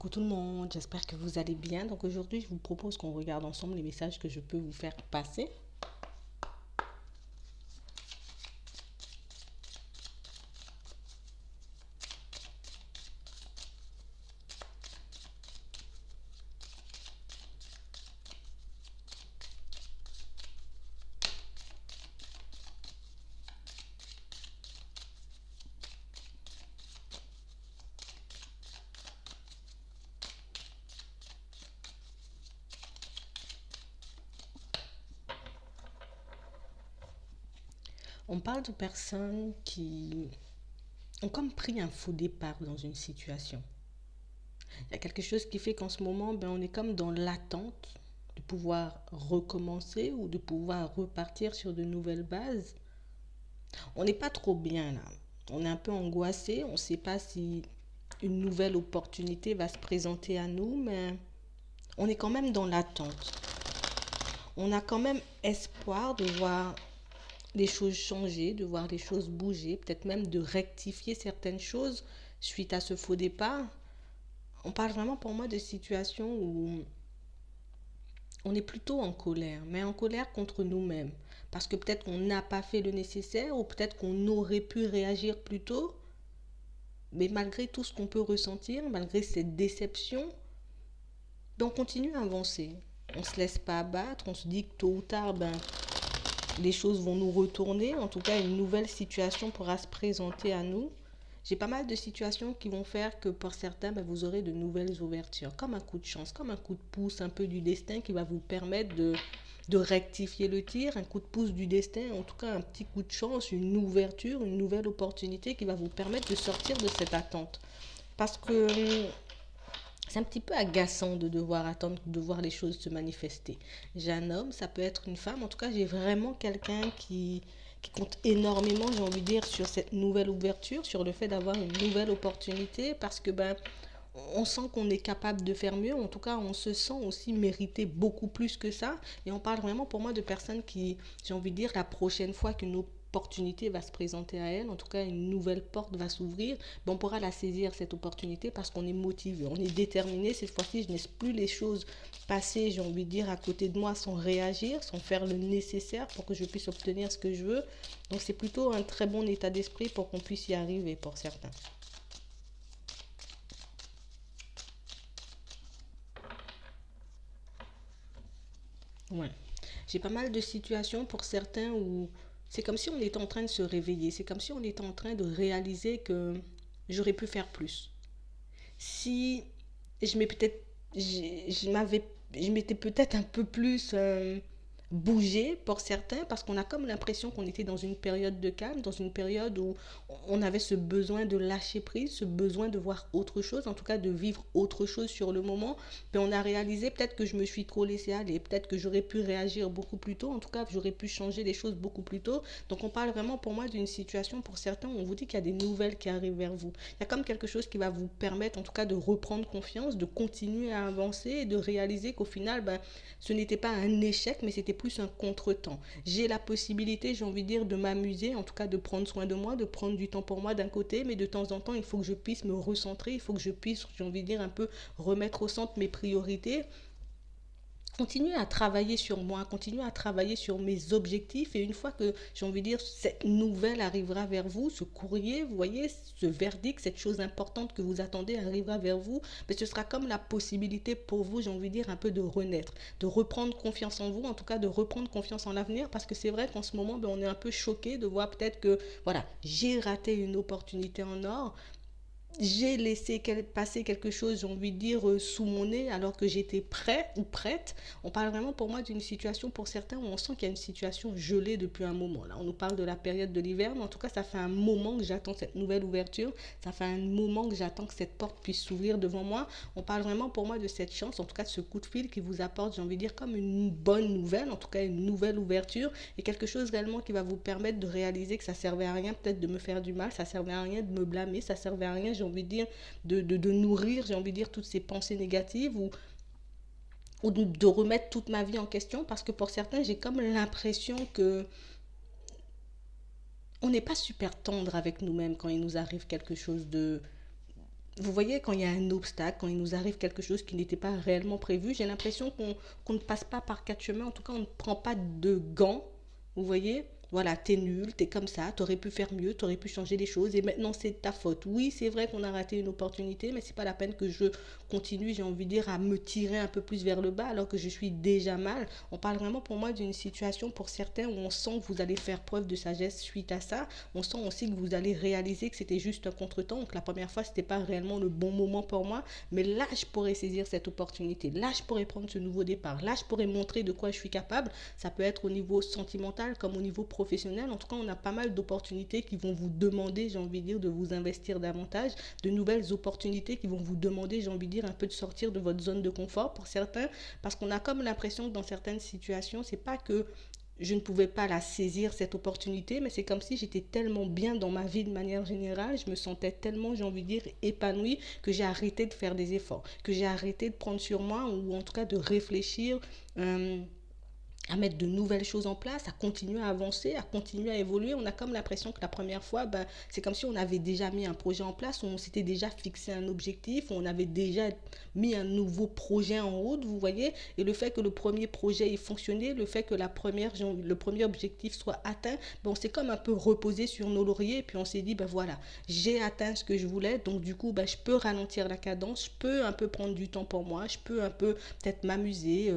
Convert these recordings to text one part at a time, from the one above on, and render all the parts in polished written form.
Coucou tout le monde, j'espère que vous allez bien. Donc aujourd'hui, je vous propose qu'on regarde ensemble les messages que je peux vous faire passer. On parle de personnes qui ont comme pris un faux départ dans une situation. Il y a quelque chose qui fait qu'en ce moment, on est comme dans l'attente de pouvoir recommencer ou de pouvoir repartir sur de nouvelles bases. On n'est pas trop bien là. On est un peu angoissé. On ne sait pas si une nouvelle opportunité va se présenter à nous, mais on est quand même dans l'attente. On a quand même espoir de voir les choses changer, de voir les choses bouger, peut-être même de rectifier certaines choses suite à ce faux départ. On parle vraiment pour moi de situations où on est plutôt en colère, mais en colère contre nous-mêmes. Parce que peut-être qu'on n'a pas fait le nécessaire ou peut-être qu'on aurait pu réagir plus tôt. Mais malgré tout ce qu'on peut ressentir, malgré cette déception, on continue à avancer. On ne se laisse pas abattre, on se dit que tôt ou tard, les choses vont nous retourner. En tout cas, une nouvelle situation pourra se présenter à nous. J'ai pas mal de situations qui vont faire que pour certains, vous aurez de nouvelles ouvertures. Comme un coup de chance, comme un coup de pouce un peu du destin qui va vous permettre de rectifier le tir. Un coup de pouce du destin, en tout cas un petit coup de chance, une ouverture, une nouvelle opportunité qui va vous permettre de sortir de cette attente. Parce que c'est un petit peu agaçant de devoir attendre, de voir les choses se manifester. J'ai un homme, ça peut être une femme. En tout cas, j'ai vraiment quelqu'un qui compte énormément, j'ai envie de dire, sur cette nouvelle ouverture, sur le fait d'avoir une nouvelle opportunité, parce que on sent qu'on est capable de faire mieux. En tout cas, on se sent aussi mériter beaucoup plus que ça. Et on parle vraiment pour moi de personnes qui, j'ai envie de dire, la prochaine fois qu'une opportunité va se présenter à elle, en tout cas une nouvelle porte va s'ouvrir, on pourra la saisir cette opportunité parce qu'on est motivé, on est déterminé. Cette fois-ci, je ne laisse plus les choses passer, j'ai envie de dire, à côté de moi sans réagir, sans faire le nécessaire pour que je puisse obtenir ce que je veux. Donc c'est plutôt un très bon état d'esprit pour qu'on puisse y arriver pour certains. Ouais. J'ai pas mal de situations pour certains où c'est comme si on était en train de se réveiller, c'est comme si on était en train de réaliser que j'aurais pu faire plus. Si je m'ai peut-être je m'avais je m'étais peut-être un peu plus bougé pour certains parce qu'on a comme l'impression qu'on était dans une période de calme, dans une période où on avait ce besoin de lâcher prise, ce besoin de voir autre chose, en tout cas de vivre autre chose sur le moment. Mais on a réalisé peut-être que je me suis trop laissé aller, peut-être que j'aurais pu réagir beaucoup plus tôt, en tout cas j'aurais pu changer les choses beaucoup plus tôt. Donc on parle vraiment pour moi d'une situation pour certains où on vous dit qu'il y a des nouvelles qui arrivent vers vous. Il y a comme quelque chose qui va vous permettre en tout cas de reprendre confiance, de continuer à avancer et de réaliser qu'au final, ce n'était pas un échec, mais c'était plus un contretemps. J'ai la possibilité, j'ai envie de dire, de m'amuser, en tout cas de prendre soin de moi, de prendre du temps pour moi d'un côté, mais de temps en temps, il faut que je puisse me recentrer, il faut que je puisse, j'ai envie de dire, un peu remettre au centre mes priorités, continuer à travailler sur moi, continuer à travailler sur mes objectifs. Et une fois que, j'ai envie de dire, cette nouvelle arrivera vers vous, ce courrier, vous voyez, ce verdict, cette chose importante que vous attendez arrivera vers vous, mais ce sera comme la possibilité pour vous, j'ai envie de dire, un peu de renaître, de reprendre confiance en vous, en tout cas de reprendre confiance en l'avenir, parce que c'est vrai qu'en ce moment, on est un peu choqué de voir peut-être que, voilà, j'ai raté une opportunité en or, j'ai laissé passer quelque chose, j'ai envie de dire, sous mon nez alors que j'étais prêt ou prête. On parle vraiment pour moi d'une situation pour certains où on sent qu'il y a une situation gelée depuis un moment. Là, on nous parle de la période de l'hiver, mais en tout cas, ça fait un moment que j'attends cette nouvelle ouverture. Ça fait un moment que j'attends que cette porte puisse s'ouvrir devant moi. On parle vraiment pour moi de cette chance, en tout cas de ce coup de fil qui vous apporte, j'ai envie de dire, comme une bonne nouvelle, en tout cas une nouvelle ouverture et quelque chose réellement qui va vous permettre de réaliser que ça servait à rien peut-être de me faire du mal, ça servait à rien de me blâmer, ça servait à rien, j'ai envie de dire, de nourrir, j'ai envie de dire, toutes ces pensées négatives ou de remettre toute ma vie en question parce que pour certains, j'ai comme l'impression que on n'est pas super tendre avec nous-mêmes quand il nous arrive quelque chose vous voyez, quand il y a un obstacle, quand il nous arrive quelque chose qui n'était pas réellement prévu, j'ai l'impression qu'on ne passe pas par quatre chemins, en tout cas on ne prend pas de gants, vous voyez. Voilà, t'es nul, t'es comme ça, t'aurais pu faire mieux, t'aurais pu changer les choses et maintenant c'est de ta faute. Oui, c'est vrai qu'on a raté une opportunité, mais c'est pas la peine que je continue, j'ai envie de dire, à me tirer un peu plus vers le bas alors que je suis déjà mal. On parle vraiment pour moi d'une situation pour certains où on sent que vous allez faire preuve de sagesse suite à ça. On sent aussi que vous allez réaliser que c'était juste un contretemps, donc la première fois c'était pas réellement le bon moment pour moi, mais là je pourrais saisir cette opportunité, là je pourrais prendre ce nouveau départ, là je pourrais montrer de quoi je suis capable. Ça peut être au niveau sentimental comme au niveau professionnel. En tout cas, on a pas mal d'opportunités qui vont vous demander, j'ai envie de dire, de vous investir davantage, de nouvelles opportunités qui vont vous demander, j'ai envie de dire, un peu de sortir de votre zone de confort pour certains, parce qu'on a comme l'impression que dans certaines situations, c'est pas que je ne pouvais pas la saisir, cette opportunité, mais c'est comme si j'étais tellement bien dans ma vie de manière générale, je me sentais tellement, j'ai envie de dire, épanouie, que j'ai arrêté de faire des efforts, que j'ai arrêté de prendre sur moi, ou en tout cas de réfléchir. À mettre de nouvelles choses en place, à continuer à avancer, à continuer à évoluer. On a comme l'impression que la première fois, ben, c'est comme si on avait déjà mis un projet en place, on s'était déjà fixé un objectif, on avait déjà mis un nouveau projet en route, vous voyez. Et le fait que le premier projet ait fonctionné, le fait que le premier objectif soit atteint, ben, on s'est comme un peu reposé sur nos lauriers et puis on s'est dit, ben voilà, j'ai atteint ce que je voulais, donc du coup, ben, je peux ralentir la cadence, je peux un peu prendre du temps pour moi, je peux un peu peut-être m'amuser,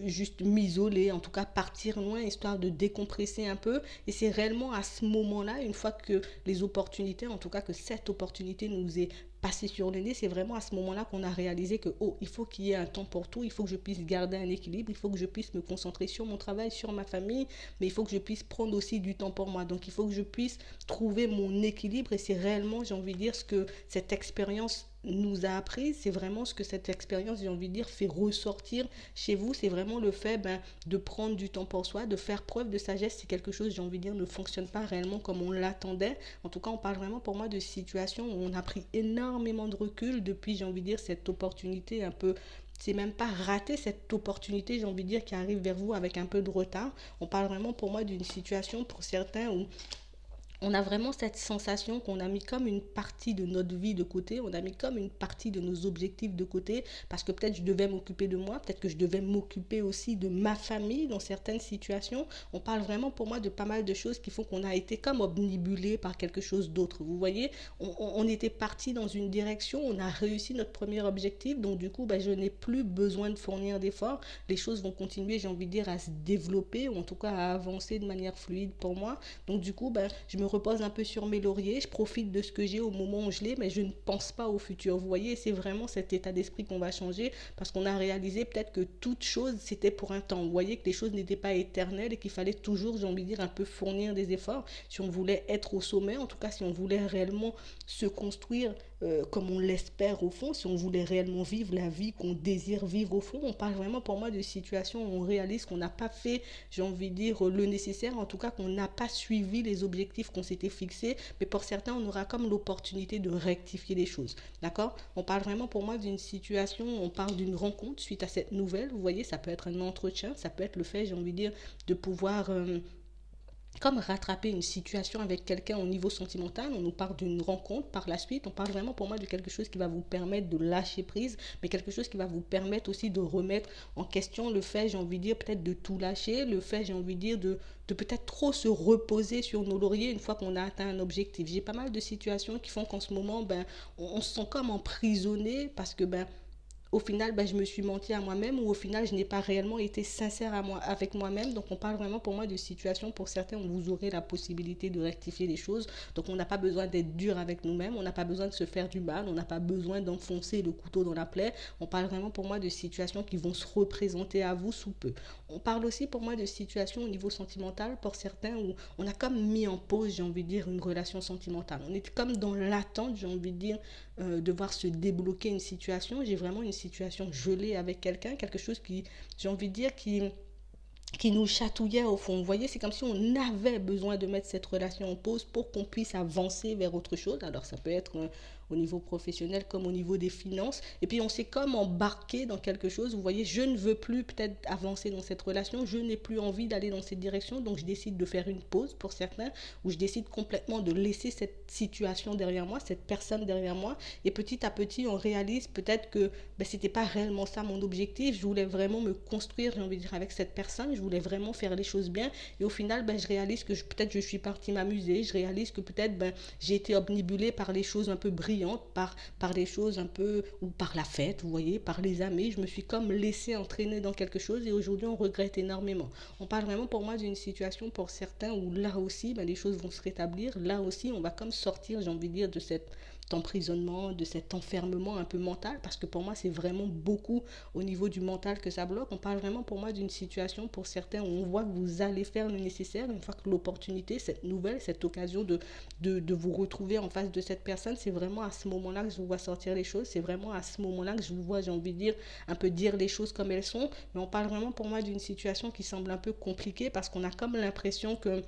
juste m'isoler, en tout cas partir loin, histoire de décompresser un peu. Et c'est réellement à ce moment-là, une fois que les opportunités, en tout cas que cette opportunité nous est passée sur le nez, c'est vraiment à ce moment-là qu'on a réalisé que, oh, il faut qu'il y ait un temps pour tout, il faut que je puisse garder un équilibre, il faut que je puisse me concentrer sur mon travail, sur ma famille, mais il faut que je puisse prendre aussi du temps pour moi. Donc il faut que je puisse trouver mon équilibre et c'est réellement, j'ai envie de dire, ce que cette expérience nous a appris, c'est vraiment ce que cette expérience, j'ai envie de dire, fait ressortir chez vous, c'est vraiment le fait de prendre du temps pour soi, de faire preuve de sagesse. C'est quelque chose, j'ai envie de dire, ne fonctionne pas réellement comme on l'attendait. En tout cas, on parle vraiment pour moi de situations où on a pris énormément de recul depuis, j'ai envie de dire, cette opportunité un peu, c'est même pas rater cette opportunité, j'ai envie de dire, qui arrive vers vous avec un peu de retard. On parle vraiment pour moi d'une situation pour certains où on a vraiment cette sensation qu'on a mis comme une partie de notre vie de côté, on a mis comme une partie de nos objectifs de côté, parce que peut-être je devais m'occuper de moi, peut-être que je devais m'occuper aussi de ma famille dans certaines situations. On parle vraiment pour moi de pas mal de choses qui font qu'on a été comme obnubilé par quelque chose d'autre. Vous voyez, on était parti dans une direction, on a réussi notre premier objectif, donc du coup, je n'ai plus besoin de fournir d'efforts. Les choses vont continuer, j'ai envie de dire, à se développer, ou en tout cas à avancer de manière fluide pour moi. Donc du coup, je me repose un peu sur mes lauriers, je profite de ce que j'ai au moment où je l'ai, mais je ne pense pas au futur. Vous voyez, c'est vraiment cet état d'esprit qu'on va changer parce qu'on a réalisé peut-être que toute chose, c'était pour un temps. Vous voyez que les choses n'étaient pas éternelles et qu'il fallait toujours, j'ai envie de dire, un peu fournir des efforts si on voulait être au sommet, en tout cas si on voulait réellement se construire comme on l'espère au fond, si on voulait réellement vivre la vie qu'on désire vivre au fond. On parle vraiment pour moi de situations où on réalise qu'on n'a pas fait, j'ai envie de dire, le nécessaire, en tout cas qu'on n'a pas suivi les objectifs qu'on s'était fixés, mais pour certains, on aura comme l'opportunité de rectifier les choses. D'accord. On parle vraiment pour moi d'une situation, on parle d'une rencontre suite à cette nouvelle. Vous voyez, ça peut être un entretien, ça peut être le fait, j'ai envie de dire, de pouvoir comme rattraper une situation avec quelqu'un au niveau sentimental. On nous parle d'une rencontre par la suite, on parle vraiment pour moi de quelque chose qui va vous permettre de lâcher prise, mais quelque chose qui va vous permettre aussi de remettre en question le fait, j'ai envie de dire, peut-être de tout lâcher, le fait, j'ai envie de dire, de peut-être trop se reposer sur nos lauriers une fois qu'on a atteint un objectif. J'ai pas mal de situations qui font qu'en ce moment, on se sent comme emprisonné parce que au final, je me suis menti à moi-même ou au final, je n'ai pas réellement été sincère avec moi-même. Donc, on parle vraiment pour moi de situation pour certains où vous aurez la possibilité de rectifier les choses. Donc, on n'a pas besoin d'être dur avec nous-mêmes. On n'a pas besoin de se faire du mal. On n'a pas besoin d'enfoncer le couteau dans la plaie. On parle vraiment pour moi de situations qui vont se représenter à vous sous peu. On parle aussi pour moi de situations au niveau sentimental pour certains où on a comme mis en pause, j'ai envie de dire, une relation sentimentale. On est comme dans l'attente, j'ai envie de dire, de voir se débloquer une situation. J'ai vraiment une situation gelée avec quelqu'un, quelque chose qui, j'ai envie de dire, qui nous chatouillait au fond. Vous voyez, c'est comme si on avait besoin de mettre cette relation en pause pour qu'on puisse avancer vers autre chose. Alors ça peut être au niveau professionnel comme au niveau des finances. Et puis on s'est comme embarqué dans quelque chose. Vous voyez, je ne veux plus peut-être avancer dans cette relation, je n'ai plus envie d'aller dans cette direction, donc je décide de faire une pause pour certains, où je décide complètement de laisser cette situation derrière moi, cette personne derrière moi. Et petit à petit, on réalise peut-être que c'était pas réellement ça mon objectif. Je voulais vraiment me construire, j'ai envie de dire, avec cette personne. Je voulais vraiment faire les choses bien. Et au final, je réalise que peut-être je suis partie m'amuser. Je réalise que peut-être j'ai été obnubilée par les choses un peu brillantes, par les choses un peu, ou par la fête, vous voyez, par les amis. Je me suis comme laissée entraîner dans quelque chose et aujourd'hui, on regrette énormément. On parle vraiment pour moi d'une situation pour certains où là aussi, les choses vont se rétablir. Là aussi, on va comme sortir, j'ai envie de dire, de cet emprisonnement, de cet enfermement un peu mental, parce que pour moi c'est vraiment beaucoup au niveau du mental que ça bloque. On parle vraiment pour moi d'une situation pour certains où on voit que vous allez faire le nécessaire une fois que l'opportunité, cette nouvelle, cette occasion de vous retrouver en face de cette personne, c'est vraiment à ce moment-là que je vous vois sortir les choses, c'est vraiment à ce moment-là que je vous vois, j'ai envie de dire, un peu dire les choses comme elles sont. Mais on parle vraiment pour moi d'une situation qui semble un peu compliquée parce qu'on a comme l'impression que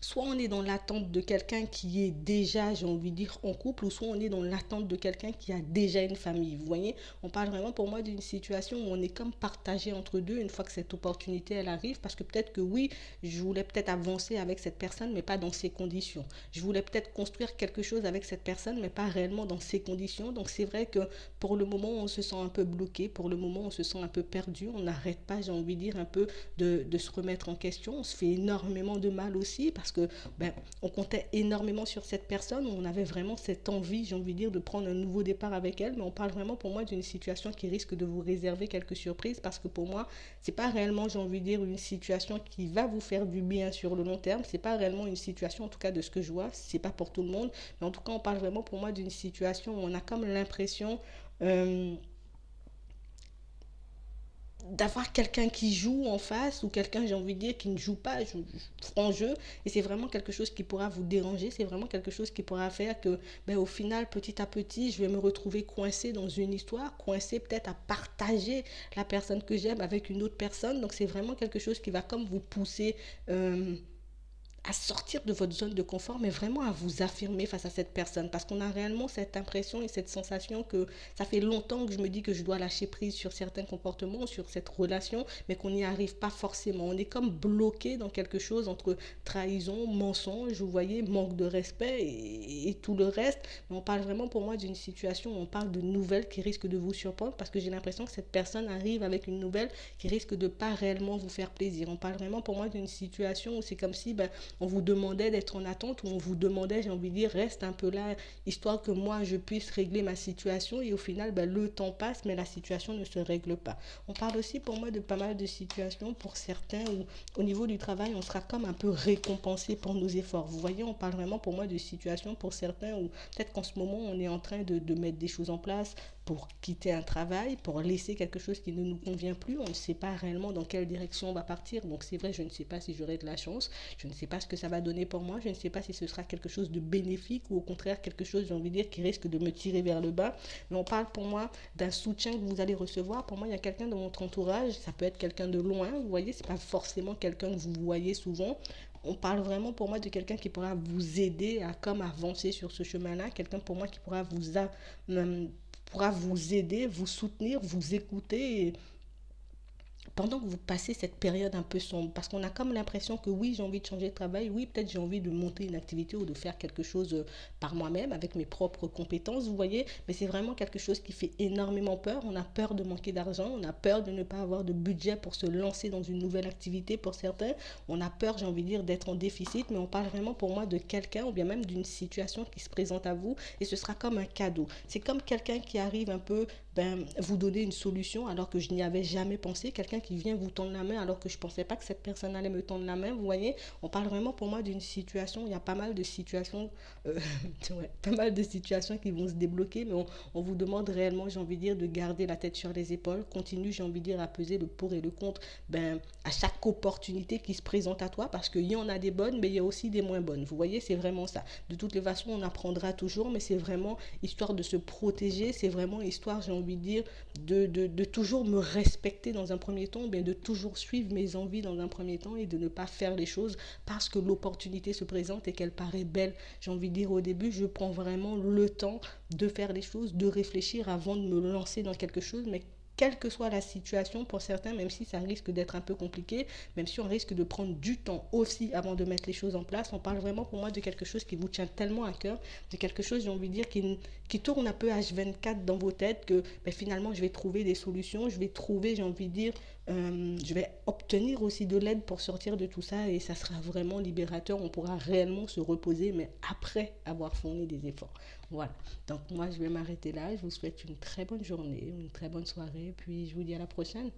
soit on est dans l'attente de quelqu'un qui est déjà, j'ai envie de dire, en couple, ou soit on est dans l'attente de quelqu'un qui a déjà une famille. Vous voyez, on parle vraiment pour moi d'une situation où on est comme partagé entre deux une fois que cette opportunité, elle arrive, parce que peut-être que oui, je voulais peut-être avancer avec cette personne, mais pas dans ces conditions. Je voulais peut-être construire quelque chose avec cette personne, mais pas réellement dans ces conditions. Donc c'est vrai que pour le moment, on se sent un peu bloqué, pour le moment, on se sent un peu perdu, on n'arrête pas, j'ai envie de dire, un peu de se remettre en question. On se fait énormément de mal aussi, parce que on comptait énormément sur cette personne, on avait vraiment cette envie, j'ai envie de dire, de prendre un nouveau départ avec elle. Mais on parle vraiment pour moi d'une situation qui risque de vous réserver quelques surprises, parce que pour moi, c'est pas réellement, j'ai envie de dire, une situation qui va vous faire du bien sur le long terme. C'est pas réellement une situation, en tout cas de ce que je vois, c'est pas pour tout le monde, mais en tout cas, on parle vraiment pour moi d'une situation où on a comme l'impression d'avoir quelqu'un qui joue en face, ou quelqu'un, j'ai envie de dire, qui ne joue pas en jeu. Et c'est vraiment quelque chose qui pourra vous déranger, c'est vraiment quelque chose qui pourra faire que au final, petit à petit, je vais me retrouver coincée dans une histoire, coincée peut-être à partager la personne que j'aime avec une autre personne. Donc c'est vraiment quelque chose qui va comme vous pousser à sortir de votre zone de confort, mais vraiment à vous affirmer face à cette personne. Parce qu'on a réellement cette impression et cette sensation que ça fait longtemps que je me dis que je dois lâcher prise sur certains comportements, sur cette relation, mais qu'on n'y arrive pas forcément. On est comme bloqué dans quelque chose entre trahison, mensonge, vous voyez, manque de respect et tout le reste. Mais on parle vraiment pour moi d'une situation où on parle de nouvelles qui risquent de vous surprendre, parce que j'ai l'impression que cette personne arrive avec une nouvelle qui risque de pas réellement vous faire plaisir. On parle vraiment pour moi d'une situation où c'est comme si on vous demandait d'être en attente, ou on vous demandait, j'ai envie de dire, reste un peu là, histoire que moi je puisse régler ma situation. Et au final, le temps passe, mais la situation ne se règle pas. On parle aussi pour moi de pas mal de situations pour certains où au niveau du travail, on sera comme un peu récompensé pour nos efforts. Vous voyez, on parle vraiment pour moi de situations pour certains où peut-être qu'en ce moment, on est en train de mettre des choses en place pour quitter un travail, pour laisser quelque chose qui ne nous convient plus. On ne sait pas réellement dans quelle direction on va partir. Donc c'est vrai, je ne sais pas si j'aurai de la chance. Je ne sais pas ce que ça va donner pour moi. Je ne sais pas si ce sera quelque chose de bénéfique ou au contraire quelque chose, j'ai envie de dire, qui risque de me tirer vers le bas. Mais on parle pour moi d'un soutien que vous allez recevoir. Pour moi, il y a quelqu'un dans votre entourage. Ça peut être quelqu'un de loin. Vous voyez, c'est pas forcément quelqu'un que vous voyez souvent. On parle vraiment pour moi de quelqu'un qui pourra vous aider à comme avancer sur ce chemin-là. Quelqu'un pour moi qui pourra vous aider, vous soutenir, vous écouter pendant que vous passez cette période un peu sombre. Parce qu'on a comme l'impression que oui, j'ai envie de changer de travail, oui, peut-être j'ai envie de monter une activité ou de faire quelque chose par moi-même avec mes propres compétences, vous voyez, mais c'est vraiment quelque chose qui fait énormément peur. On a peur de manquer d'argent, on a peur de ne pas avoir de budget pour se lancer dans une nouvelle activité pour certains, on a peur, j'ai envie de dire, d'être en déficit. Mais on parle vraiment pour moi de quelqu'un ou bien même d'une situation qui se présente à vous et ce sera comme un cadeau. C'est comme quelqu'un qui arrive un peu vous donner une solution alors que je n'y avais jamais pensé, quelqu'un qui vient vous tendre la main alors que je ne pensais pas que cette personne allait me tendre la main, vous voyez. On parle vraiment pour moi d'une situation, il y a pas mal de situations, ouais, pas mal de situations qui vont se débloquer, mais on vous demande réellement, j'ai envie de dire, de garder la tête sur les épaules, continue, j'ai envie de dire, à peser le pour et le contre, à chaque opportunité qui se présente à toi, parce qu'il y en a des bonnes, mais il y a aussi des moins bonnes, vous voyez, c'est vraiment ça. De toutes les façons, on apprendra toujours, mais c'est vraiment histoire de se protéger, c'est vraiment histoire, j'ai envie de dire, de toujours me respecter dans un premier premier temps, bien de toujours suivre mes envies dans un premier temps et de ne pas faire les choses parce que l'opportunité se présente et qu'elle paraît belle. J'ai envie de dire au début, je prends vraiment le temps de faire les choses, de réfléchir avant de me lancer dans quelque chose, mais quelle que soit la situation pour certains, même si ça risque d'être un peu compliqué, même si on risque de prendre du temps aussi avant de mettre les choses en place, on parle vraiment pour moi de quelque chose qui vous tient tellement à cœur, de quelque chose, j'ai envie de dire, qui tourne un peu H24 dans vos têtes, que ben, finalement je vais trouver des solutions, je vais trouver, j'ai envie de dire, je vais obtenir aussi de l'aide pour sortir de tout ça et ça sera vraiment libérateur, on pourra réellement se reposer, mais après avoir fourni des efforts. Voilà. Donc moi, je vais m'arrêter là. Je vous souhaite une très bonne journée, une très bonne soirée, puis je vous dis à la prochaine.